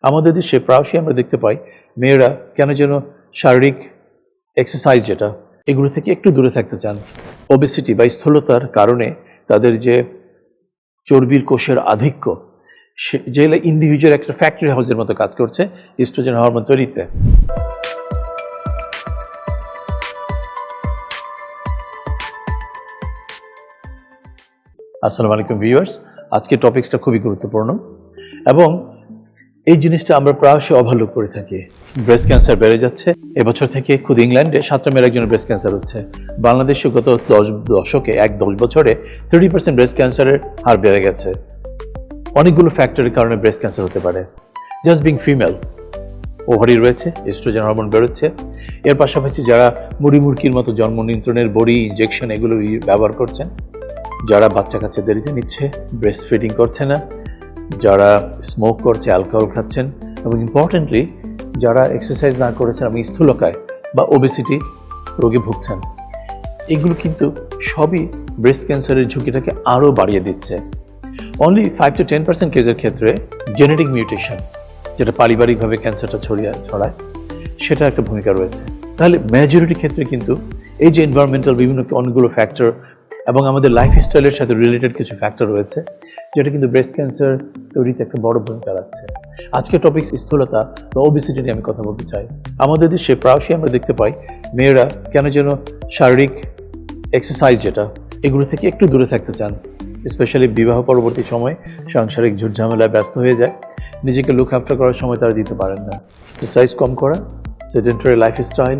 আমাদের দেশে প্রায়শই আমরা দেখতে পাই মেয়েরা কেন যেন শারীরিক এক্সারসাইজ যেটা এগুলো থেকে একটু দূরে থাকতে চান। ওবেসিটি বা স্থূলতার কারণে তাদের যে চর্বির কোষের আধিক্য যেগুলো ইন্ডিভিজুয়াল একটা ফ্যাক্টরি হাউসের মতো কাজ করছে ইস্ট্রোজেন হরমোন তৈরিতে। আসসালামু আলাইকুম ভিউয়ার্স, আজকের টপিকসটা খুবই গুরুত্বপূর্ণ এবং এই জিনিসটা আমরা প্রায়শই অবহেলা করে থাকি। ব্রেস্ট ক্যান্সার বেড়ে যাচ্ছে। এবছর থেকে খুদ ইংল্যান্ডে 7টা মেয়ের একজনের ব্রেস্ট ক্যান্সার হচ্ছে। বাংলাদেশে গত 10 বছরে 30% ব্রেস্ট ক্যান্সারের হার বেড়ে গেছে। অনেকগুলো ফ্যাক্টরের কারণে ব্রেস্ট ক্যান্সার হতে পারে। জাস্ট বিং ফিমেল, ওভারি রয়েছে, এস্ট্রোজেন হরমোন বেরোচ্ছে। এর পাশাপাশি যারা মুড়ির মতো জন্ম নিয়ন্ত্রণের বড়ি ইনজেকশন এগুলো ব্যবহার করছেন, যারা বাচ্চা কাচ্চা দেরিতে নিচ্ছে, ব্রেস্ট ফিডিং করছে না, যারা স্মোক করছে, অ্যালকোহল খাচ্ছেন এবং ইম্পর্টেন্টলি যারা এক্সারসাইজ না করেছেন এবং স্থূলকায় বা ওবেসিটি রোগে ভুগছেন, এগুলো কিন্তু সবই ব্রেস্ট ক্যান্সারের ঝুঁকিটাকে আরও বাড়িয়ে দিচ্ছে। অনলি 5 to 10% কেসের ক্ষেত্রে জেনেটিক মিউটেশন, যেটা পারিবারিকভাবে ক্যান্সারটা ছড়ায়, সেটা একটা ভূমিকা রয়েছে। তাহলে মেজরিটি ক্ষেত্রে কিন্তু এই যে এনভায়রনমেন্টাল বিভিন্ন অনেকগুলো ফ্যাক্টর এবং আমাদের লাইফস্টাইলের সাথে রিলেটেড কিছু ফ্যাক্টর রয়েছে, যেটা কিন্তু ব্রেস্ট ক্যান্সার তৈরিতে একটা বড় ভূমিকা রাখছে। আজকের টপিক স্থূলতা বা ওবেসিটি নিয়ে আমি কথা বলতে চাই। আমাদের দেশে প্রায়শই আমরা দেখতে পাই মেয়েরা কেন যেন শারীরিক এক্সারসাইজ যেটা এগুলো থেকে একটু দূরে থাকতে চান। স্পেশালি বিবাহ পরবর্তী সময় সাংসারিক ঝুটঝামেলায় ব্যস্ত হয়ে যায়, নিজেকে লুক আফটার করার সময় তারা দিতে পারেন না। এক্সারসাইজ কম করা, সেডেন্টারি লাইফস্টাইল,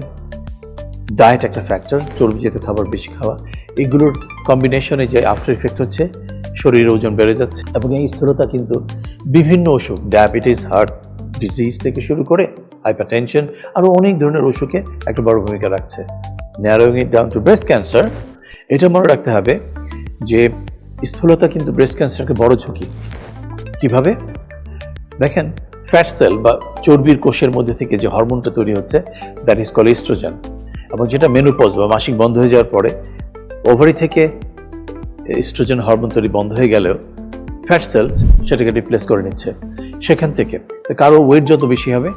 ডায়েট একটা ফ্যাক্টর, চর্বিজাতীয় খাবার বেশি খাওয়া, এগুলোর কম্বিনেশনে যে আফটার ইফেক্ট হচ্ছে শরীরের ওজন বেড়ে যাচ্ছে এবং এই স্থূলতা কিন্তু বিভিন্ন অসুখ, ডায়াবেটিস, হার্ট ডিজিজ থেকে শুরু করে হাইপারটেনশন আরও অনেক ধরনের অসুখে একটা বড় ভূমিকা রাখছে। Narrowing it down to breast cancer, এটা মনে রাখতে হবে যে স্থূলতা কিন্তু ব্রেস্ট ক্যান্সারকে বড় ঝুঁকি। কিভাবে? দেখেন, ফ্যাট সেল বা চর্বির কোষের মধ্যে থেকে যে হরমোনটা তৈরি হচ্ছে, দ্যাট ইজ কল ইস্ট্রোজেন, এবং যেটা মেনোপজ বা মাসিক বন্ধ হয়ে যাওয়ার পরে ওভারি থেকে ইস্ট্রোজেন হরমোন তৈরি বন্ধ হয়ে গেলেও ফ্যাট সেলস সেটাকে রিপ্লেস করে নিচ্ছে। সেখান থেকে কারো ওয়েট যত বেশি হবে,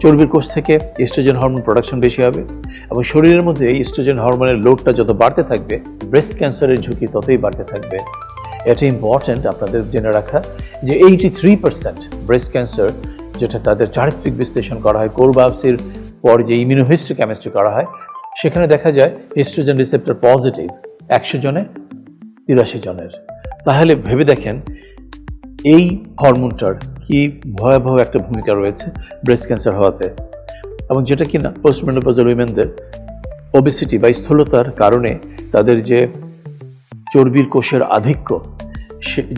চর্বির কোষ থেকে ইস্ট্রোজেন হরমোন প্রোডাকশন বেশি হবে এবং শরীরের মধ্যে এই ইস্ট্রোজেন হরমোনের লোডটা যত বাড়তে থাকবে, ব্রেস্ট ক্যান্সারের ঝুঁকি ততই বাড়তে থাকবে। এটা ইম্পর্ট্যান্ট আপনাদের জেনে রাখা যে 83% ব্রেস্ট ক্যান্সার, যেটা তাদের চারিত্রিক বিশ্লেষণ করা হয়, কোর বায়োপসির পর যে ইমিউনোহিস্টোকেমিস্ট্রি করা হয়, সেখানে দেখা যায় ইস্ট্রোজেন রিসেপ্টর পজিটিভ 100 জনে 83 জনের। তাহলে ভেবে দেখেন এই হরমোনটার কি ভয়াবহ একটা ভূমিকা রয়েছে ব্রেস্ট ক্যান্সার হওয়াতে, এবং যেটা কিনা পোস্টমেনোপজাল উইমেনদের ওবেসিটি বা স্থূলতার কারণে তাদের যে চর্বির কোষের আধিক্য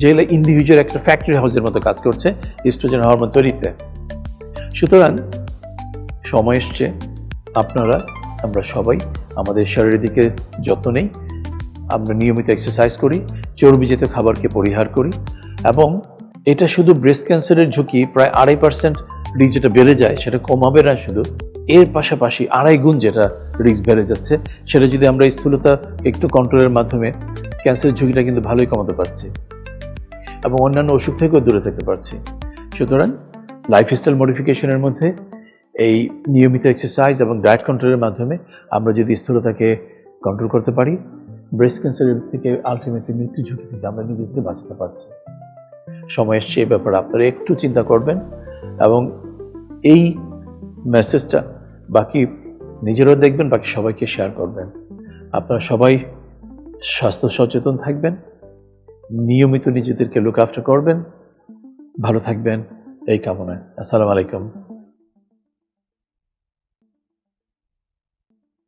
যেগুলো ইন্ডিভিজুয়াল একটা ফ্যাক্টরি হাউসের মতো কাজ করছে ইস্ট্রোজেন হরমোন তৈরিতে। সুতরাং সময় এসছে আমরা সবাই আমাদের শরীরের দিকে যত্ন নেই, আমরা নিয়মিত এক্সারসাইজ করি, চর্বিজাতীয় খাবারকে পরিহার করি এবং এটা শুধু ব্রেস্ট ক্যান্সারের ঝুঁকি প্রায় 2.5% রিস্ক যেটা বেড়ে যায় সেটা কমাবে না, শুধু এর পাশাপাশি 2.5 গুণ যেটা রিস্ক বেড়ে যাচ্ছে, সেটা যদি আমরা স্থূলতা একটু কন্ট্রোলের মাধ্যমে ক্যান্সারের ঝুঁকিটা কিন্তু ভালোই কমাতে পারছি এবং অন্যান্য অসুখ থেকেও দূরে থাকতে পারছি। সুতরাং লাইফস্টাইল মডিফিকেশনের মধ্যে এই নিয়মিত এক্সারসাইজ এবং ডায়েট কন্ট্রোলের মাধ্যমে আমরা যদি স্থূলতাকে কন্ট্রোল করতে পারি, ব্রেস্ট ক্যান্সারের থেকে আলটিমেটলি মৃত্যু ঝুঁকি থেকে আমরা নিজেদেরকে বাঁচাতে পারছি। সময় এসছে এই ব্যাপারে আপনারা একটু চিন্তা করবেন এবং এই মেসেজটা বাকি নিজেরাও দেখবেন, বাকি সবাইকে শেয়ার করবেন। আপনারা সবাই স্বাস্থ্য সচেতন থাকবেন, নিয়মিত নিজেদেরকে লুক আফটার করবেন, ভালো থাকবেন এই কামনায়। আসসালামু আলাইকুম।